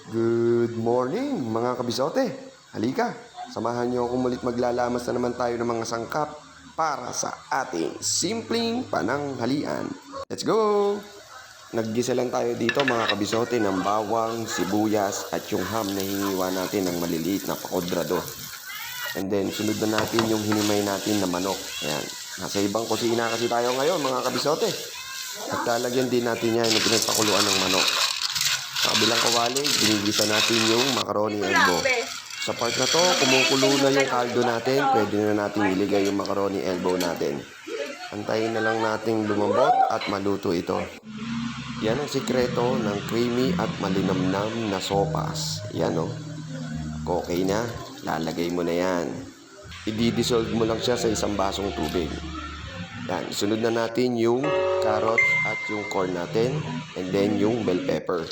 Good morning mga kabisote. Halika, samahan niyo akong mulit maglalamas na naman tayo ng mga sangkap para sa ating simpleng pananghalian. Let's go! Naggisa lang tayo dito mga kabisote ng bawang, sibuyas at yung ham na hiniwa natin ng maliliit na pakodrado. And then sunod na natin yung hinimay natin na manok. Ayan. Nasa ibang kusina kasi tayo ngayon mga kabisote. At lalagyan din natin yan ng pinagpakuluan ng manok. Sa kabilang kawali, ginigisa natin yung macaroni elbow. Sa part na to, kumukulo na yung kaldo natin, pwede na natin iligay yung macaroni elbow natin. Antayin na lang nating lumambot at maluto ito. Yan ang sikreto ng creamy at malinamnam na sopas. Yan o. Okay na, lalagay mo na yan. I-dissolve mo lang siya sa isang basong tubig. Yan, sunod na natin yung carrots at yung corn natin, and then yung bell pepper.